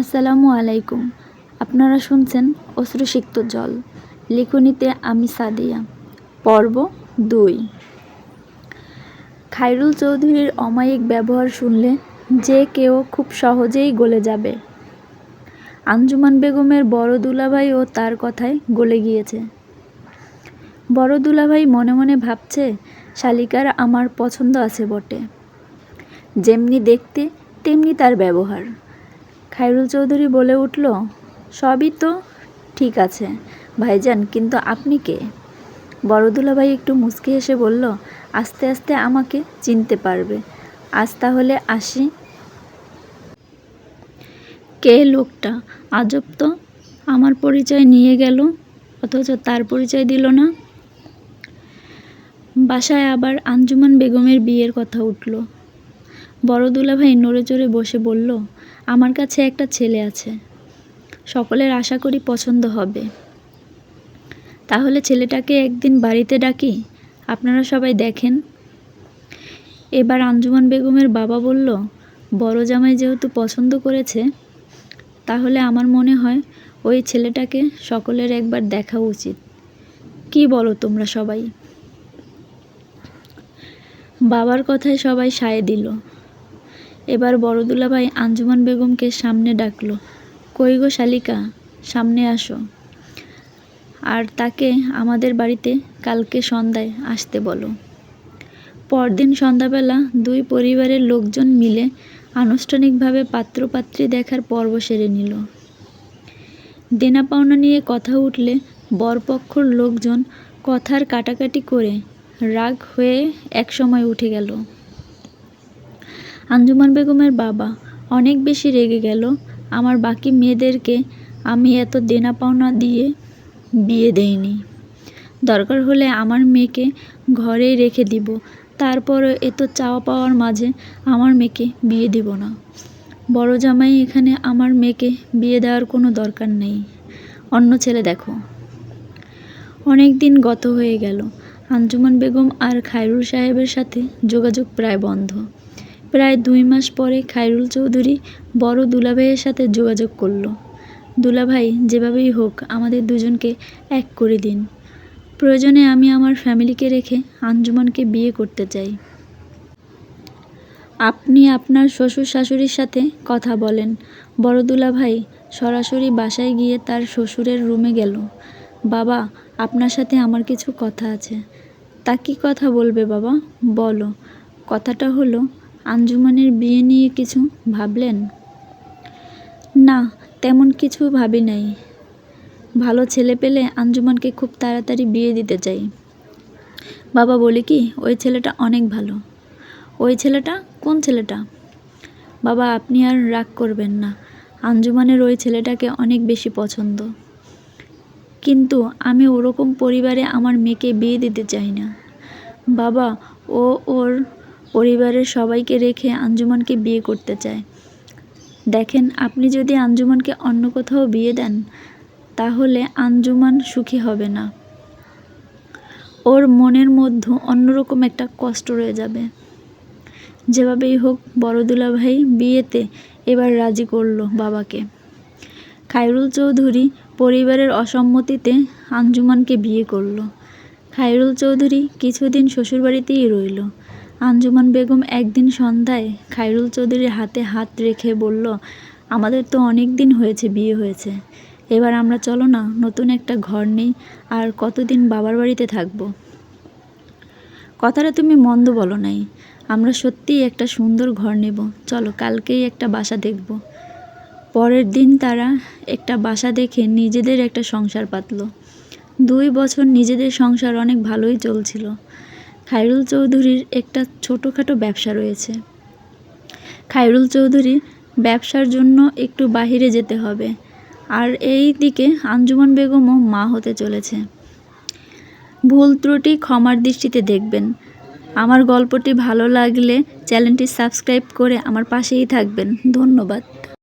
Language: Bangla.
আসসালামু আলাইকুম। আপনারা শুনছেন অশ্রুসিক্ত জল। লিখনিতে আমি সাদিয়া। পর্ব 2। খায়রুল চৌধুরীর অমায়িক ব্যবহার শুনলে যে কেউ খুব সহজেই গলে যাবে। আঞ্জুমান বেগমের বড় দুলাভাইও তার কথায় গলে গিয়েছে। বড় দুলাভাই মনে মনে ভাবছে, শালিকার আমার পছন্দ আছে বটে, যেমনি দেখতে তেমনি তার ব্যবহার। খায়রুল চৌধুরী বলে উঠল, সবই তো ঠিক আছে ভাইজান, কিন্তু আপনি কে? বড় দুলাভাই একটু মুচকি হেসে বলল, আস্তে আস্তে আমাকে চিনতে পারবে। আজ তাহলে আসি। কে লোকটা? আজব তো, আমার পরিচয় নিয়ে গেল অথচ তার পরিচয় দিল না। বাসায় আবার আঞ্জুমান বেগমের বিয়ের কথা উঠল। বড় দুলাভাই নড়ে চড়ে বসে বলল, আমার কাছে একটা ছেলে আছে, সকলের আশা করি পছন্দ হবে। তাহলে ছেলেটাকে একদিন বাড়িতে ডাকি, আপনারা সবাই দেখেন। এবার আঞ্জুমান বেগমের বাবা বলল, বড় জামাই যেহেতু পছন্দ করেছে, তাহলে আমার মনে হয় ওই ছেলেটাকে সকলের একবার দেখা উচিত। কি বলো তোমরা সবাই? বাবার কথায় সবাই সায় দিল। এবার বড় দুলাভাই আঞ্জুমান বেগমকে সামনে ডাকল, কই গো শালিকা, সামনে আসো, আর তাকে আমাদের বাড়িতে কালকে সন্ধ্যায় আসতে বলো। পরদিন সন্ধ্যাবেলা দুই পরিবারের লোকজন মিলে আনুষ্ঠানিকভাবে পাত্রপাত্রী দেখার পর্ব সেরে নিল। দেনা পাওনা নিয়ে কথা উঠলে বরপক্ষর লোকজন কথার কাটাকাটি করে রাগ হয়ে একসময় উঠে গেল। আঞ্জুমান বেগমের বাবা অনেক বেশি রেগে গেল, আমার বাকি মেয়েদেরকে আমি এত দেনা পাওনা দিয়ে বিয়ে দেইনি, দরকার হলে আমার মেয়েকে ঘরেই রেখে দিব, তারপরও এত চাওয়া পাওয়ার মাঝে আমার মেয়েকে বিয়ে দিব না। বড় জামাই, এখানে আমার মেয়েকে বিয়ে দেওয়ার কোনো দরকার নেই, অন্য ছেলে দেখো। অনেক দিন গত হয়ে গেল, আঞ্জুমান বেগম আর খায়রুল সাহেবের সাথে যোগাযোগ প্রায় বন্ধ। প্রায় 2 মাস পরে খায়রুল চৌধুরী বড় দুলাভাইয়ের সাথে যোগাযোগ করল, দুলাভাই যেভাবেই হোক আমাদের দুজনকে এক করে দিন, প্রয়োজনে আমি আমার ফ্যামিলিকে রেখে আঞ্জুমানকে বিয়ে করতে চাই। আপনি আপনার শ্বশুর শাশুড়ির সাথে কথা বলেন। বড় দুলাভাই সরাসরি বাসায় গিয়ে তার শ্বশুরের রুমে গেল। বাবা, আপনার সাথে আমার কিছু কথা আছে। তা কি কথা বলবে বাবা, বলো। কথাটা হলো, আঞ্জুমানের বিয়ে নিয়ে কিছু ভাবলেন? না, তেমন কিছু ভাবি নাই। ভালো ছেলে পেলে আঞ্জুমানকে খুব তাড়াতাড়ি বিয়ে দিতে চাই। বাবা, বলি কি, ওই ছেলেটা অনেক ভালো। ওই ছেলেটা? কোন ছেলেটা? বাবা, আপনি আর রাগ করবেন না, আঞ্জুমানের ওই ছেলেটাকে অনেক বেশি পছন্দ, কিন্তু আমি ওরকম পরিবারে আমার মেয়েকে বিয়ে দিতে চাই না। বাবা, ও ওর পরিবারের সবাইকে রেখে আঞ্জুমানকে বিয়ে করতে চায়। দেখেন, আপনি যদি আঞ্জুমানকে অন্য কোথাও বিয়ে দেন, তাহলে আঞ্জুমান সুখী হবে না, ওর মনের মধ্যে অন্যরকম একটা কষ্ট রয়ে যাবে। যেভাবেই হোক বড় দুলাভাই বিয়েতে এবার রাজি করল বাবাকে। খায়রুল চৌধুরী পরিবারের অসম্মতিতে আঞ্জুমানকে বিয়ে করল। খায়রুল চৌধুরী কিছুদিন শ্বশুরবাড়িতেই রইল। আঞ্জুমান বেগম একদিন সন্ধ্যায় খায়রুল চৌধুরীর হাতে হাত রেখে বলল, আমাদের তো অনেক দিন হয়েছে বিয়ে হয়েছে, এবার আমরা চলো না নতুন একটা ঘর নেই, আর কতদিন বাবার বাড়িতে থাকবো। কথাটা তুমি মন্দ বলো নাই, আমরা সত্যিই একটা সুন্দর ঘর নেব, চলো কালকেই একটা বাসা দেখব। পরের দিন তারা একটা বাসা দেখে নিজেদের একটা সংসার পাতল। 2 বছর নিজেদের সংসার অনেক ভালোই চলছিল। খায়রুল চৌধুরীর একটা ছোটোখাটো ব্যবসা রয়েছে। খায়রুল চৌধুরী ব্যবসার জন্য একটু বাহিরে যেতে হবে, আর এই দিকে আঞ্জুমান বেগমও মা হতে চলেছে। ভুল ত্রুটি ক্ষমার দৃষ্টিতে দেখবেন। আমার গল্পটি ভালো লাগলে চ্যানেলটি সাবস্ক্রাইব করে আমার পাশেই থাকবেন। ধন্যবাদ।